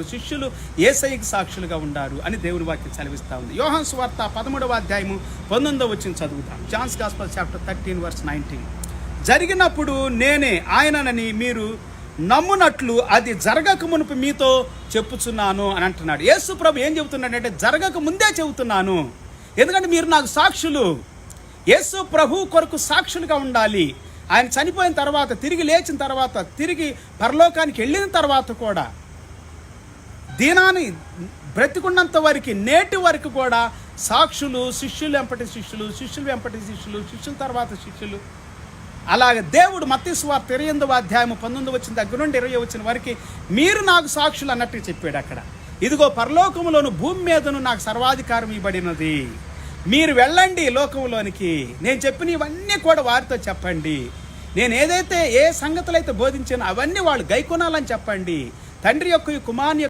ఉండారు, శిష్యులు యేసయ్యకి సాక్షులుగా ఉండారు అని దేవుని వాక్యం సెలవిస్తూ ఉంది. యోహాను సువార్త 13వ అధ్యాయము 19వ వచనం చదువుతాం. Johne's gospel chapter 13:19. జరిగినప్పుడు నేనే ఆయననని మీరు నమ్మునట్లు అది జరగక మునుపు మీతో చెప్పుచున్నాను అని అంటున్నాడు. యేసు ప్రభు ఏం చెబుతున్నాడంటే జరగక ముందే చెబుతున్నాను, ఎందుకంటే మీరు నాకు సాక్షులు. యేసు ప్రభు కొరకు సాక్షులుగా ఉండాలి. ఆయన చనిపోయిన తర్వాత, తిరిగి లేచిన తర్వాత, తిరిగి పరలోకానికి వెళ్ళిన తర్వాత కూడా, దినాన్ని బ్రతికున్నంత వరకు, నేటి వరకు కూడా సాక్షులు, శిష్యులు వెంపటి శిష్యులు, శిష్యులు వెంపటి శిష్యులు, శిష్యుల తర్వాత శిష్యులు. అలాగే దేవుడు మత్తయి సువార్త 28వ అధ్యాయము 19 వచ్చిన దగ్గర నుండి 20 వచ్చిన వరకు మీరు నాకు సాక్షులు అన్నట్టు చెప్పాడు అక్కడ. ఇదిగో పరలోకములోను భూమి మీదను నాకు సర్వాధికారం ఇవ్వబడినది. మీరు వెళ్ళండి లోకంలోనికి, నేను చెప్పిన ఇవన్నీ కూడా వారితో చెప్పండి. నేను ఏదైతే ఏ సంగతులైతే బోధించానో అవన్నీ వాళ్ళు గైకొనాలని చెప్పండి. తండ్రి యొక్క కుమారుని